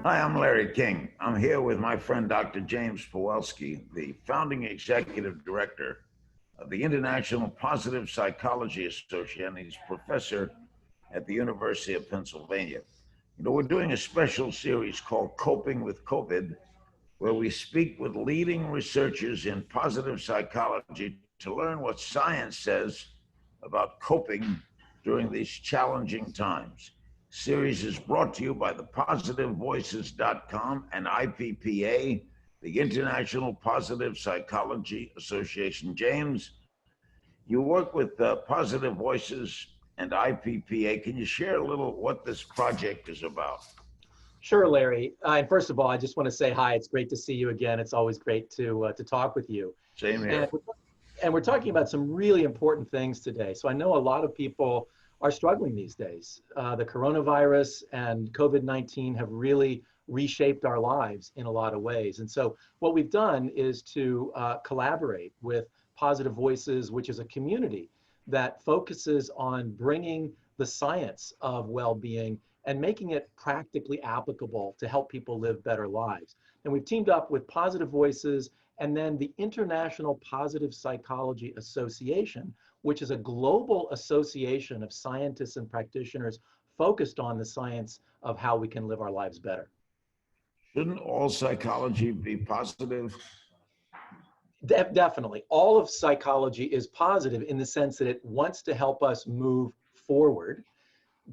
Hi, I'm Larry King. I'm here with my friend Dr. James Pawelski, the founding executive director of the International Positive Psychology Association. He's professor at the University of Pennsylvania. We're doing a special series called Coping with COVID, where we speak with leading researchers in positive psychology to learn what science says about coping during these challenging times. Series is brought to you by the positivevoices.com and IPPA, the International Positive Psychology Association. James, you work with Positive Voices and IPPA. Can you share a little what this project is about? Sure, Larry. And first of all, I just want to say hi. It's great to see you again. It's always great to talk with you. Same here. And we're talking about some really important things today. So I know a lot of people are struggling these days. The coronavirus and COVID-19 have really reshaped our lives in a lot of ways. And so what we've done is to collaborate with Positive Voices, which is a community that focuses on bringing the science of well-being and making it practically applicable to help people live better lives. And we've teamed up with Positive Voices and then the International Positive Psychology Association, which is a global association of scientists and practitioners focused on the science of how we can live our lives better. Shouldn't all psychology be positive? Definitely. All of psychology is positive in the sense that it wants to help us move forward.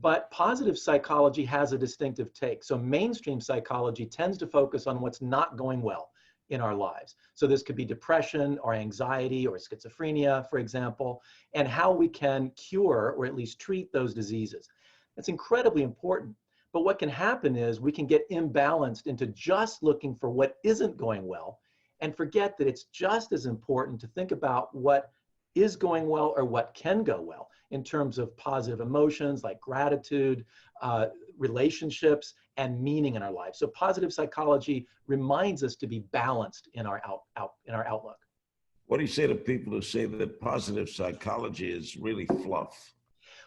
But positive psychology has a distinctive take. So mainstream psychology tends to focus on what's not going well in our lives. So this could be depression or anxiety or schizophrenia, for example, and how we can cure or at least treat those diseases. That's incredibly important. But what can happen is we can get imbalanced into just looking for what isn't going well and forget that it's just as important to think about what is going well or what can go well in terms of positive emotions like gratitude, relationships, and meaning in our life. So positive psychology reminds us to be balanced in our outlook. What do you say to people who say that positive psychology is really fluff?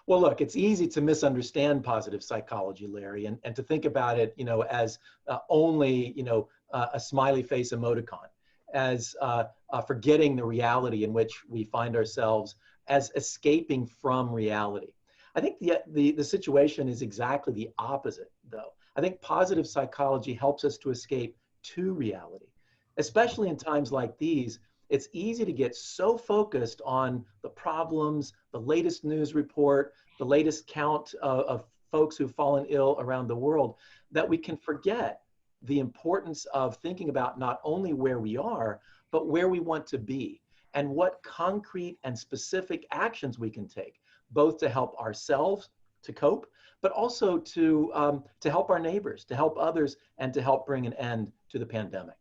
Well, look, it's easy to misunderstand positive psychology, Larry, and to think about it, as only, a smiley face emoticon, as forgetting the reality in which we find ourselves, as escaping from reality. I think the situation is exactly the opposite, though. I think positive psychology helps us to escape to reality. Especially in times like these, it's easy to get so focused on the problems, the latest news report, the latest count of folks who've fallen ill around the world, that we can forget the importance of thinking about not only where we are, but where we want to be and what concrete and specific actions we can take, both to help ourselves to cope, but also to help our neighbors, to help others, and to help bring an end to the pandemic.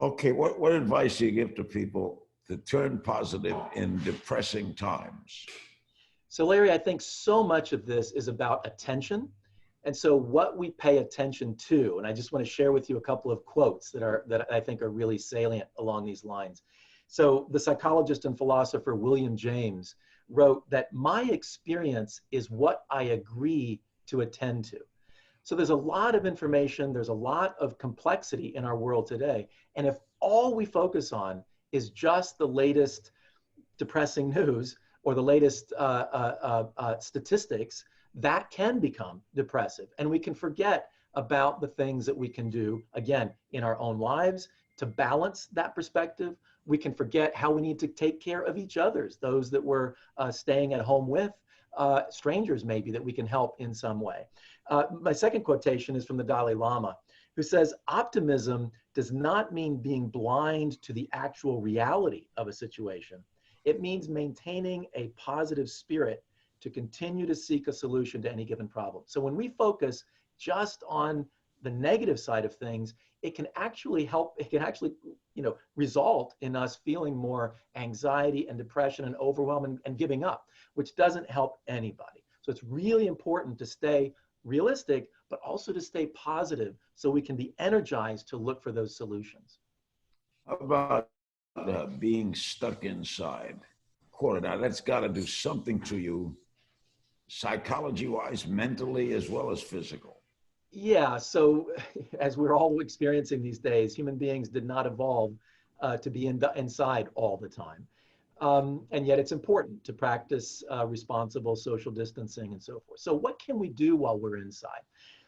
Okay, what advice do you give to people to turn positive in depressing times? So Larry, I think so much of this is about attention. And so what we pay attention to, and I just want to share with you a couple of quotes that I think are really salient along these lines. So the psychologist and philosopher William James wrote that my experience is what I agree to attend to. So there's a lot of information, there's a lot of complexity in our world today. And if all we focus on is just the latest depressing news or the latest statistics, that can become depressive. And we can forget about the things that we can do, again, in our own lives to balance that perspective. We can forget how we need to take care of each other's, those that we're staying at home with, strangers maybe that we can help in some way. My second quotation is from the Dalai Lama, who says, optimism does not mean being blind to the actual reality of a situation. It means maintaining a positive spirit to continue to seek a solution to any given problem. So when we focus just on the negative side of things, it can actually result in us feeling more anxiety and depression and overwhelm and giving up, which doesn't help anybody. So it's really important to stay realistic, but also to stay positive so we can be energized to look for those solutions. How about being stuck inside? Now, that's got to do something to you, psychology-wise, mentally, as well as physical. Yeah, so as we're all experiencing these days, human beings did not evolve to be inside all the time. And yet it's important to practice responsible social distancing and so forth. So what can we do while we're inside?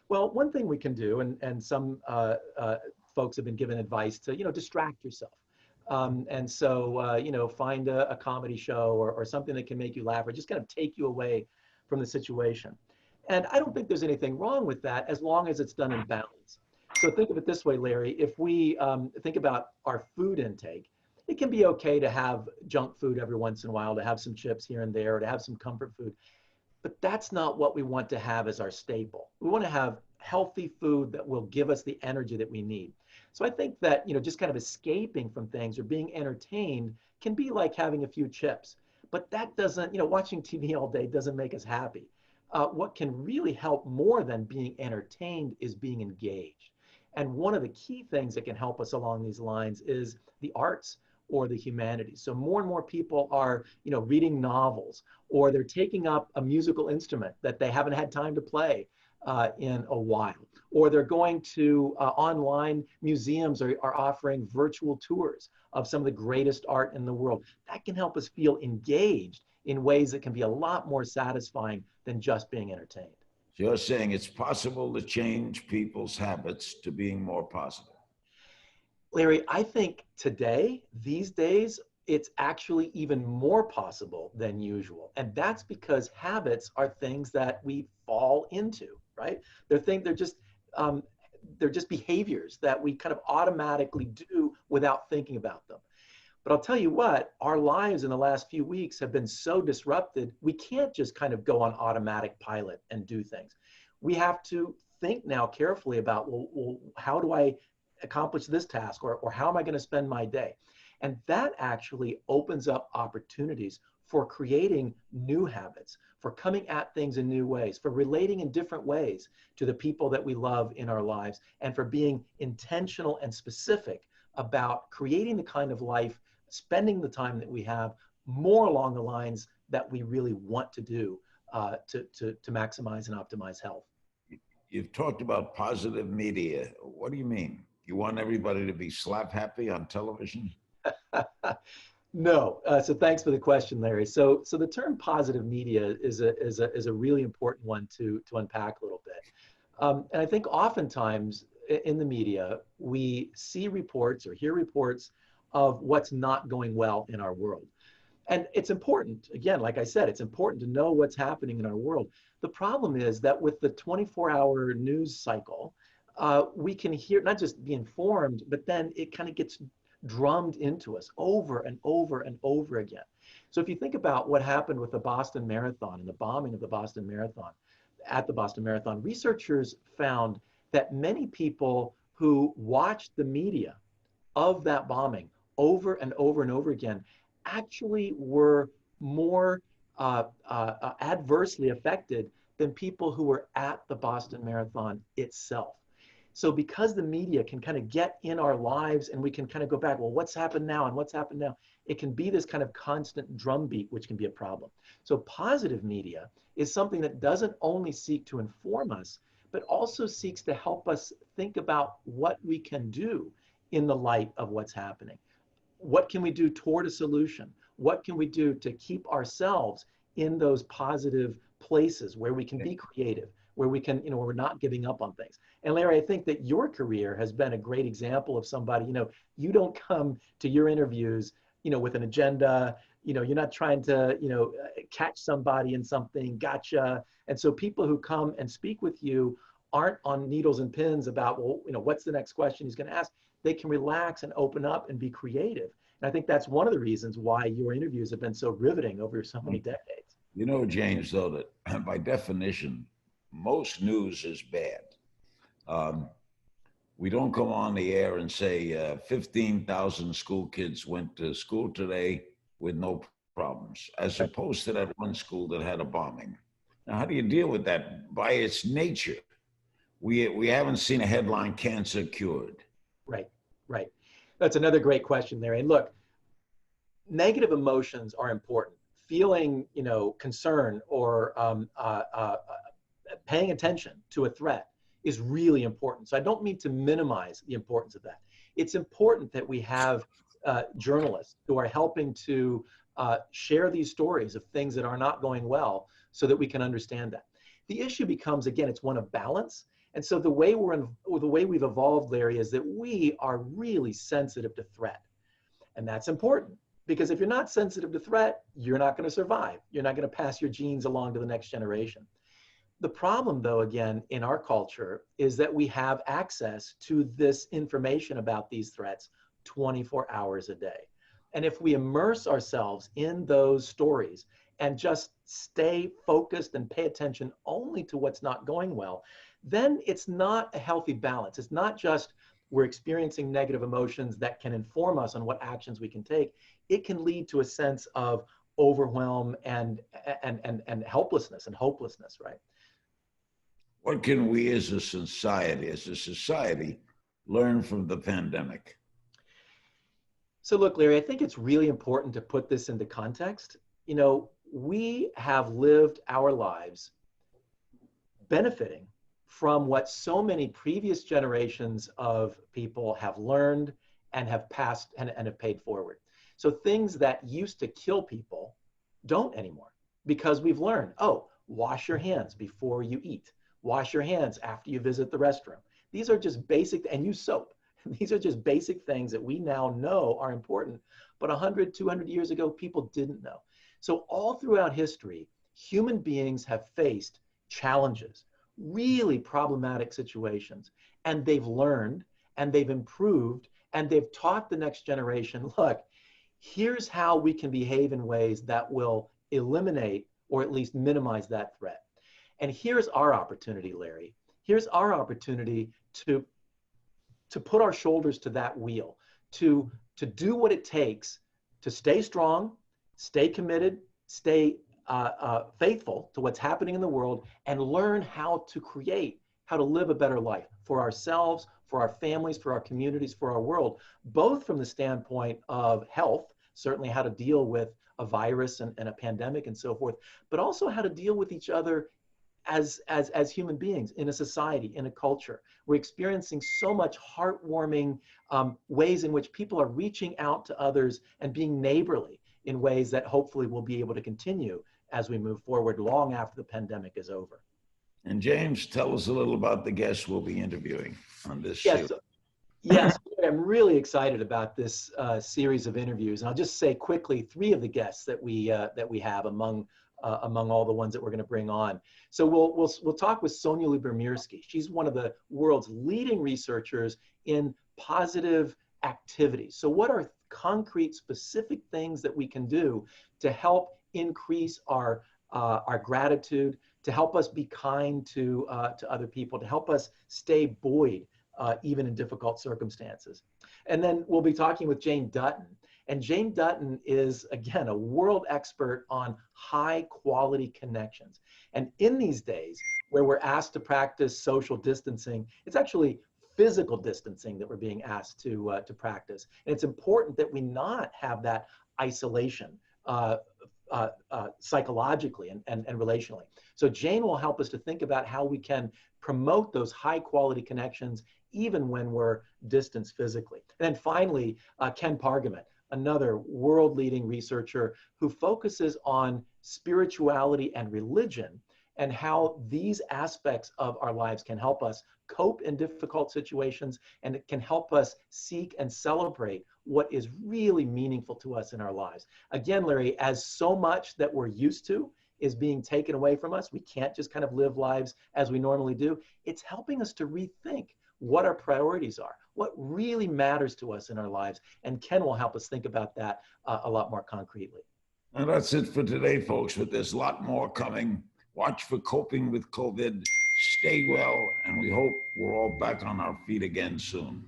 Well, one thing we can do, and some folks have been given advice to, distract yourself. And so, find a comedy show or something that can make you laugh or just kind of take you away from the situation. And I don't think there's anything wrong with that as long as it's done in balance. So think of it this way, Larry. If we think about our food intake, it can be okay to have junk food every once in a while, to have some chips here and there, to have some comfort food. But that's not what we want to have as our staple. We want to have healthy food that will give us the energy that we need. So I think that, just kind of escaping from things or being entertained can be like having a few chips. But that doesn't, watching TV all day doesn't make us happy. What can really help more than being entertained is being engaged. And one of the key things that can help us along these lines is the arts or the humanities. So more and more people are, reading novels, or they're taking up a musical instrument that they haven't had time to play in a while, or they're going to online museums are offering virtual tours of some of the greatest art in the world. That can help us feel engaged in ways that can be a lot more satisfying than just being entertained. So you're saying it's possible to change people's habits to being more positive. Larry, I think today, these days, it's actually even more possible than usual. And that's because habits are things that we fall into, right? Um, they're just behaviors that we kind of automatically do without thinking about them. But I'll tell you what, our lives in the last few weeks have been so disrupted, we can't just kind of go on automatic pilot and do things. We have to think now carefully about, well, how do I accomplish this task, or how am I going to spend my day? And that actually opens up opportunities for creating new habits, for coming at things in new ways, for relating in different ways to the people that we love in our lives, and for being intentional and specific about creating the kind of life, spending the time that we have more along the lines that we really want to do to maximize and optimize health. You've talked about positive media. What do you mean? You want everybody to be slap happy on television? No. So thanks for the question, Larry. So the term positive media is a really important one to unpack a little bit. And I think oftentimes in the media, we see reports or hear reports of what's not going well in our world. And it's important, again, like I said, it's important to know what's happening in our world. The problem is that with the 24-hour news cycle, we can hear, not just be informed, but then it kind of gets drummed into us over and over and over again. So if you think about what happened with the Boston Marathon and the bombing of the Boston Marathon, at the Boston Marathon, researchers found that many people who watched the media of that bombing over and over and over again actually were more adversely affected than people who were at the Boston Marathon itself. So because the media can kind of get in our lives and we can kind of go back, well, what's happened now and what's happened now? It can be this kind of constant drumbeat, which can be a problem. So positive media is something that doesn't only seek to inform us, but also seeks to help us think about what we can do in the light of what's happening. What can we do toward a solution? What can we do to keep ourselves in those positive places where we can be creative, where we can, we're not giving up on things? And Larry, I think that your career has been a great example of somebody, you don't come to your interviews, with an agenda, you're not trying to, catch somebody in something, gotcha. And so people who come and speak with you aren't on needles and pins about, well, what's the next question he's going to ask? They can relax and open up and be creative. And I think that's one of the reasons why your interviews have been so riveting over so many decades. James, though, that by definition, most news is bad. We don't come on the air and say 15,000 school kids went to school today with no problems, as opposed to that one school that had a bombing. Now, how do you deal with that? By its nature, we haven't seen a headline, cancer cured. Right, right. That's another great question there. And look, negative emotions are important. Feeling, concern or paying attention to a threat is really important. So I don't mean to minimize the importance of that. It's important that we have journalists who are helping to share these stories of things that are not going well so that we can understand that. The issue becomes, again, it's one of balance. And so the way we've evolved, Larry, is that we are really sensitive to threat. And that's important because if you're not sensitive to threat, you're not going to survive. You're not going to pass your genes along to the next generation. The problem, though, again, in our culture is that we have access to this information about these threats 24 hours a day. And if we immerse ourselves in those stories and just stay focused and pay attention only to what's not going well, then it's not a healthy balance. It's not just we're experiencing negative emotions that can inform us on what actions we can take. It can lead to a sense of overwhelm and helplessness and hopelessness, right? What can we as a society, learn from the pandemic? So look, Larry, I think it's really important to put this into context. You know, we have lived our lives benefiting from what so many previous generations of people have learned and have passed and have paid forward. So things that used to kill people don't anymore because we've learned, oh, wash your hands before you eat. Wash your hands after you visit the restroom. These are just basic, and use soap. These are just basic things that we now know are important, but 100, 200 years ago, people didn't know. So all throughout history, human beings have faced challenges, really problematic situations, and they've learned and they've improved and they've taught the next generation, look, here's how we can behave in ways that will eliminate or at least minimize that threat. And here's our opportunity, Larry. Here's our opportunity to put our shoulders to that wheel, to do what it takes to stay strong, stay committed, stay faithful to what's happening in the world, and learn how to live a better life for ourselves, for our families, for our communities, for our world, both from the standpoint of health, certainly how to deal with a virus and a pandemic and so forth, but also how to deal with each other as human beings in a society, in a culture. We're experiencing so much heartwarming ways in which people are reaching out to others and being neighborly in ways that hopefully we'll be able to continue as we move forward long after the pandemic is over. And James, tell us a little about the guests we'll be interviewing on this series. Yes, I'm really excited about this series of interviews. And I'll just say quickly, 3 of the guests that we have among all the ones that we're going to bring on. So we'll talk with Sonia Lyubomirsky. She's one of the world's leading researchers in positive activities. So what are concrete, specific things that we can do to help increase our gratitude, to help us be kind to other people, to help us stay buoyed even in difficult circumstances. And then we'll be talking with Jane Dutton. And Jane Dutton is, again, a world expert on high quality connections. And in these days where we're asked to practice social distancing, it's actually physical distancing that we're being asked to practice. And it's important that we not have that isolation psychologically and relationally. So Jane will help us to think about how we can promote those high quality connections even when we're distanced physically. And then finally, Ken Pargamet, another world-leading researcher who focuses on spirituality and religion and how these aspects of our lives can help us cope in difficult situations, and it can help us seek and celebrate what is really meaningful to us in our lives. Again, Larry, as so much that we're used to is being taken away from us, we can't just kind of live lives as we normally do. It's helping us to rethink what our priorities are, what really matters to us in our lives. And Ken will help us think about that a lot more concretely. And that's it for today, folks, but there's a lot more coming. Watch for coping with COVID. Stay well, and we hope we're all back on our feet again soon.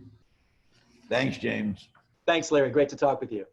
Thanks, James. Thanks, Larry. Great to talk with you.